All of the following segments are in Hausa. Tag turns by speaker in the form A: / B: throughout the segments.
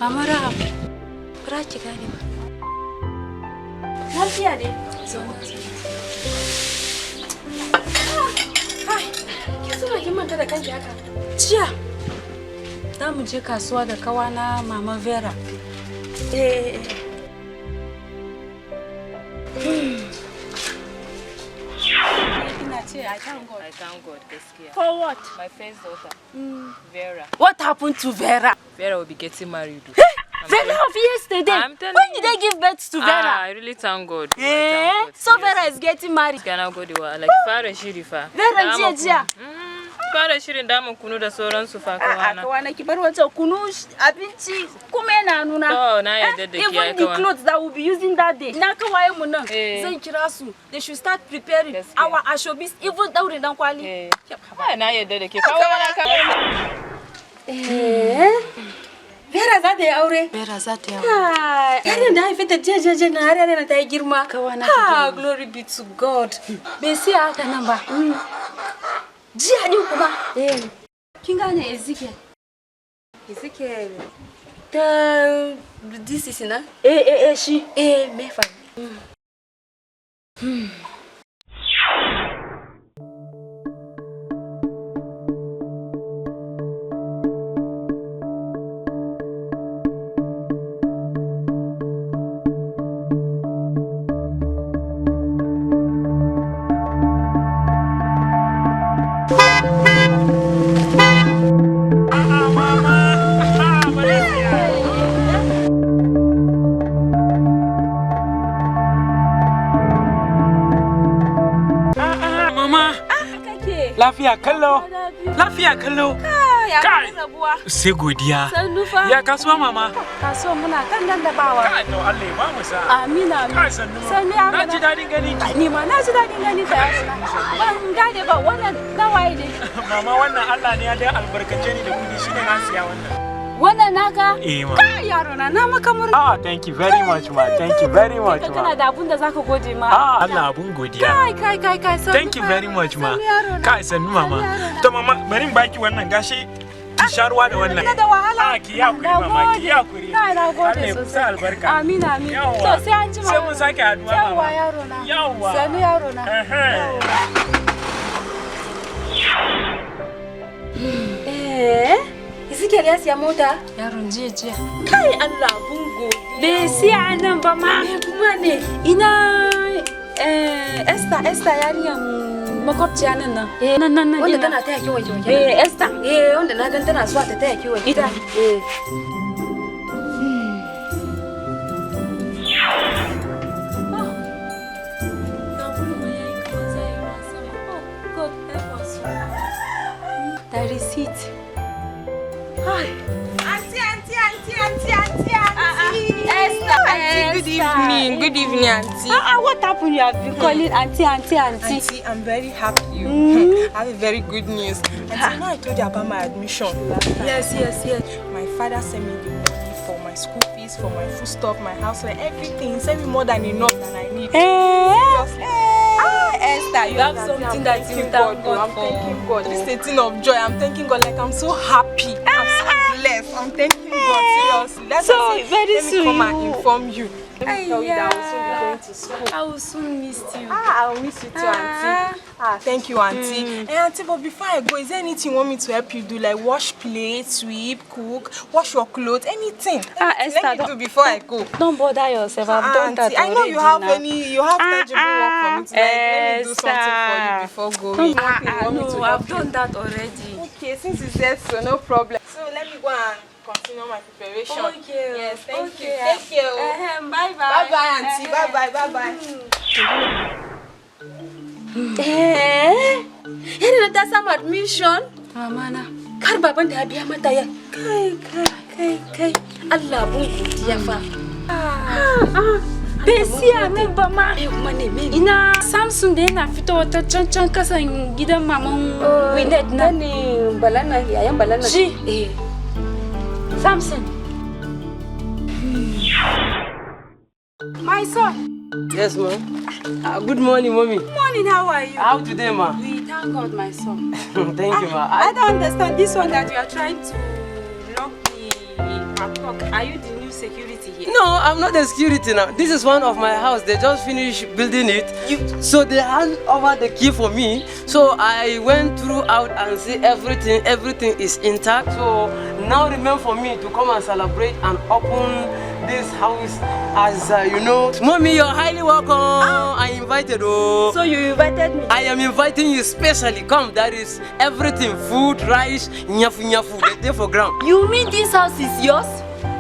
A: Mama Rahab. Bara ki gane ba. Lafiya ne. Zo. Hai, ki zo ki manta da kanki haka. Jiya. Da mu je kasuwa da kawana Mama Vera. I thank God.
B: I thank God, gaskiya.
A: For what?
B: My first daughter, Vera.
A: What happened to Vera?
B: Vera will be getting married.
A: Vera of yesterday.
B: I'm telling
A: when did they give birth to Vera?
B: I really thank God. I thank God.
A: So Vera is getting married.
B: Kana Godiya, like fara shiri fa.
A: Vera jiya.
B: Fara shirin da mun kunu da sauran su fa kawana.
A: Kawana ki bar wata kunu abinci kuma yana nuna.
B: To na yadda da ki
A: even the clothes that we'll be using that day. Na kawaye mu nan zan kira su. They should start preparing our ashobis even daure dan kwali.
B: Ba na yadda da ke kawana ka.
A: Vera za ta yi aure. Vera za ta yi aure. Yarin da haife ta jejeje na har yarin ta yi girma. Kawana ta girma. Glory be to God. Bai sai haka nan ba. Jiya din kuma. Kin gane Ezekiel? Ezekiel. Ta this is na? Shi. Me fa.
C: Lafiya kallo. Lafiya kallo. Kai. Sai godiya. Ya kasuwa mama.
A: Kasuwa muna kan dandabawa.
C: Kai to Allah ya ba mu sa'a.
A: Amina.
C: Kai sannu. Na ji dadin gani ki.
A: Ni ma na ji dadin gani ka. Ban gane ba wannan nawaye ne.
C: Mama wannan Allah ne ya dai albarkace ni da kudi shine na siya wannan.
A: Wannan naka?
C: Ma.
A: Kai yaro na maka murna.
C: Thank you very much ma. Thank you very much ma.
A: Kana da abun da zaka gode ma.
C: Allah abun godiya.
A: Kai.
C: Thank you very much ma. Kai sannu mama. To mama bari in baki wannan gashi. Ki sha ruwa da wannan.
A: Ina da wahala.
C: Ki yakuri mama, ki yakuri.
A: Na gode
C: sosai. Allah ya albarka.
A: Amin. To sai an ji ma.
C: Sai mun sake haduwa mama.
A: Yawwa yaro na.
C: Yawwa.
A: Sannu yaro na. Ezekiel ya siya mota? Yaron jiya. Kai Allah bungo. Bai siya nan ba ma. Kuma ne. Ina Esther yariyan makwabciya nan. Nan. Wanda tana taya ki wanke. Esther. Wanda na gan tana so ta taya ki wanke. Ita. The receipt. Hi. Auntie. Esther.
D: Auntie, good evening, Auntie.
A: What happened? You have been calling Auntie.
D: Auntie, I'm very happy. I have a very good news. Auntie, I told you about my admission.
A: Yes.
D: My father sent me the money for my school fees, for my food stuff, my house, like everything. He sent me more than enough than I need. Seriously. Esther, you have something that you thank God for. I'm thanking God. This is a thing of joy. I'm thanking God. Like I'm so happy. I'm so blessed. I'm thanking God. Seriously. That's
A: so very soon.
D: Let me come and inform you. Let me tell you that I will soon be going to school.
A: I will soon miss you.
D: I will miss you too, Auntie. Thank you, Auntie. Auntie, but before I go, is there anything you want me to help you do? Like wash plates, sweep, cook, wash your clothes, anything?
A: Esther,
D: let me do before I go.
A: Don't bother yourself. I've done that already.
D: I know you have tangible work for me to let me do something for you before going.
A: No, I've done that already.
D: Okay, since you said so, no problem. So let me go and continue my preparation.
A: Okay.
D: Yes, thank you. Take care.
A: Bye,
D: Auntie. Bye.
A: Yana ta samu admission? Amana. Kar baban da ya biya mata ya. Kai. Allah bun godiya fa. Bai siya min ba ma. Ina Samsung da yana fitowa ta can kasan gidan maman Winnet na.
D: Ni Balana, yayan Balana.
A: Shi. Samson. My son.
E: Yes, ma'am. Good morning, mommy.
A: Good morning, how are you?
E: How today, ma?
A: We thank God, my son.
E: Thank you, ma.
A: I don't understand this one that you are trying to lock the Are you the new security here?
E: No, I'm not the security now. This is one of my house. They just finished building it. So they hand over the key for me. So I went throughout and see everything is intact. So now remain for me to come and celebrate and open this house as you know. Mommy, you're highly welcome. I invited you.
A: So you invited me?
E: I am inviting you specially. Come, there is everything, food, rice, nyafu, the day for ground.
A: You mean this house is yours?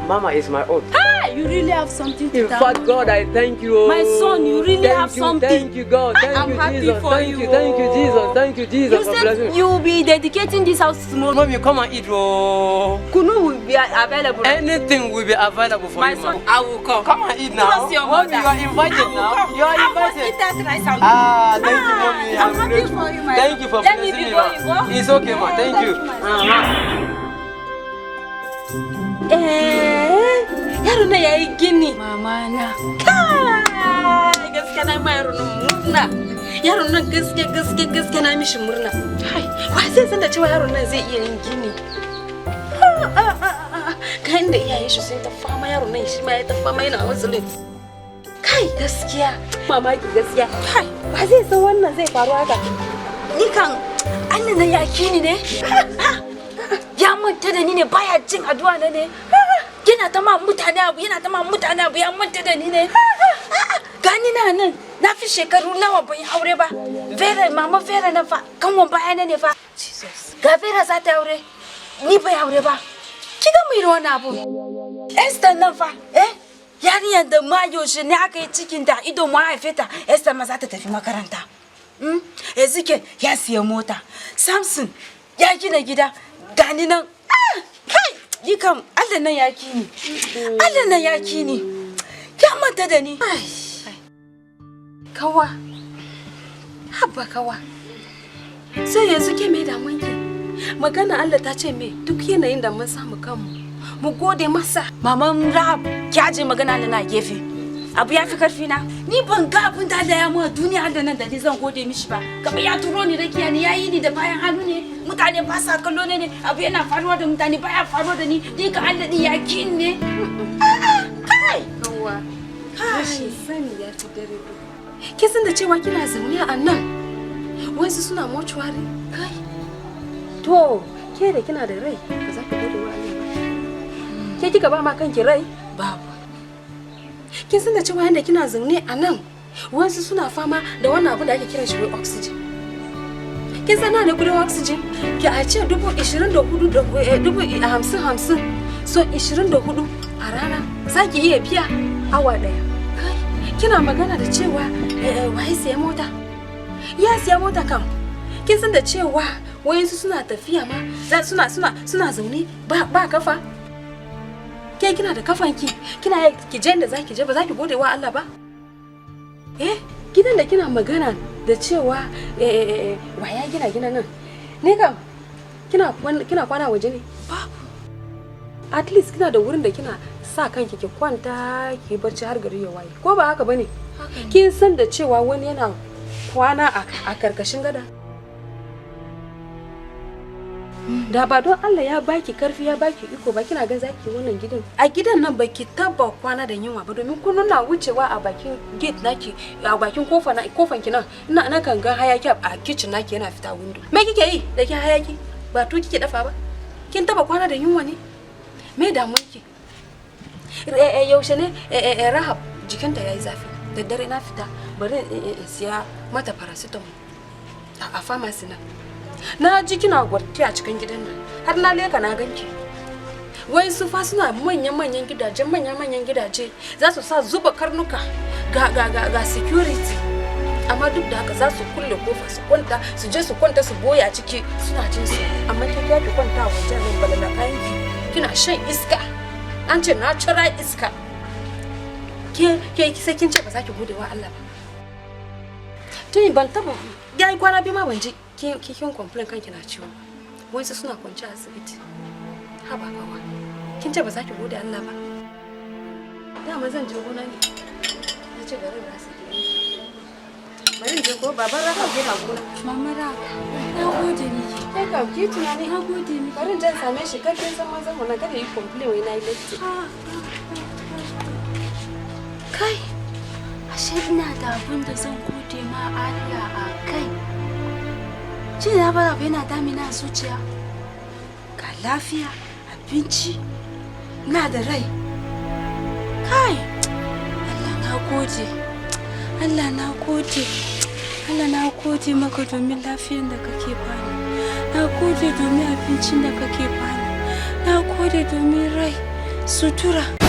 E: Mama is my own.
A: Ah, you really have something to
E: In fact, God, I thank you.
A: My son, you really have something.
E: Thank you, God. Thank you, Jesus. Thank you, Jesus. Thank you, Jesus.
A: You said you will be dedicating this house tomorrow.
E: Mommy, come and eat.
A: Kunu will be available.
E: Anything will be available for you,
A: son, I will come.
E: Come and eat now.
A: Trust your
E: Mommy,
A: mother.
E: you are invited now. You are invited.
A: Eat that rice and
E: Thank you, Mommy.
A: I'm happy for you, my
E: Thank you for
A: Let me
E: blessing
A: be
E: me,
A: going.
E: ma. It's okay, ma. Thank you.
A: Yaro na yayi gini. Mama na. Kai, gaskiya na mai yaro na murna. Yaro na gaskiya na mishi murna. Hai, wai sai san da cewa yaro nan zai iya yin gini. Kai da iyaye shi sun ta fama yaro nan shi ma ya ta fama yana wazulin. Kai, gaskiya. Mamaki gaskiya. Kai, ba zai san wannan zai faru haka. Ni kan Allah na yaki ni ne. Ya manta da ni ne baya jin addu'a na ne. Yana ta ma mutane abu ya manta da ni ne. Gani na nan na fi shekaru nawa ban yi aure ba. Mama Vera na fa kanwan bayana ne fa. Jesus. Ga Vera za ta aure. Ni bai aure ba. Kiga mu yi wani abu. Esther nan fa yarinyar da ma yaushe ne aka yi cikin ta ido mu haife ta. Esther ma za ta tafi makaranta. Ezekiel ya siya mota. Samson ya gina gida. Gani nan kai yi kam Allah nan yaki ni. Allah nan yaki ni. Ya manta da ni. Kawa. Habba kawa. Sai yanzu ke me da manki. Magana Allah ta ce me duk yanayin da mun samu kanmu. Mu gode masa. Maman Rahab ki aje magana Allah na gefe. Abu ya fi karfi na. Ni ban ga abin da Allah ya mu duniya Allah nan da ni zan gode mishi ba. Kamar ya turo ni rakiya ni yayi ni da bayan hannu ne. Mutane ba sa kallo ne abu yana faruwa da mutane baya faruwa da ni ka Allah din ya kin ne. Kai kawa. Kai sani ya ci dare. Kin san da cewa kina zaune a nan. Wasu suna mortuary. Kai. To, ke da kina da rai ba za ki gode wa Allah ba. Ke kika ba ma kanki rai? Babu. Kin san da cewa yanda kina zaune a nan wasu suna fama da wannan abu da ake kiran shi oxygen. Kin san na da kudin oxygen? Ki a ce 24,50 so 24 a rana za ki iya biya awa daya. Kai, kina magana da cewa wai siya mota? Ya siya mota kam. Kin san da cewa wayansu suna tafiya ma suna zaune ba kafa. Ke kina da kafanki, kina ki je da zaki je ba za ki gode wa Allah ba? Gidan da kina magana da cewa waya gina nan. Ne kam kina kwana waje ne? Babu. At least kina da wurin da kina sa kanki ki kwanta ki barci har gari ya waye. Ko ba haka bane? Kin san da cewa wani yana kwana a karkashin gada? Da ba don Allah ya baki karfi ya baki iko ba kina ga zaki wannan gidan. A gidan nan baki taba kwana da yunwa ba domin kun na wucewa a bakin gate naki a bakin kofan ki nan ina kan ga hayaki a kitchen naki yana fita window. Me kike yi da kin hayaki? Ba to kike dafa ba? Kin taba kwana da yunwa ne? Me damuwar ki? Yaushe ne Rahab jikinta yayi zafi. Da dare na fita bari siya mata paracetamol a pharmacy na. Na ji kina gwarti a cikin gidan nan har na leka na ganki. Wai su fa suna manyan gidaje za su sa zuba karnuka ga security amma duk da haka za su kulle kofa su kwanta su je su kwanta su boya ciki suna jin su amma ke ki kwanta wajen nan balala kayanki kina shan iska an ce natural iska ke sai kin ce ba za ki gode wa Allah ba. Tuni ban taba yayi kwana bi ma ban ji kin complain kanki na ciwo. Wasu suna kwance a asibiti. Haba kawa. Kin ce ba za ki gode Allah ba. Dama zan je gona ne. Na ce garin na su Bari je ko baban Rahab yana gona.
F: Mama Rahab, na gode miki.
A: Kai ka ki tunani
F: Na gode miki.
A: bari jan same shi kar kin san mazan mu na kada yi complain wai nayi latti.
F: Kai, ashe ina da abin da zan gode ma Allah a kai. Ji na bara yana damina zuciya. Ga lafiya, abinci, ina da rai. Kai, Allah na gode. Allah na gode. Allah na gode maka domin lafiyar da kake bani. Na gode domin abincin da kake bani. Na gode domin rai, sutura.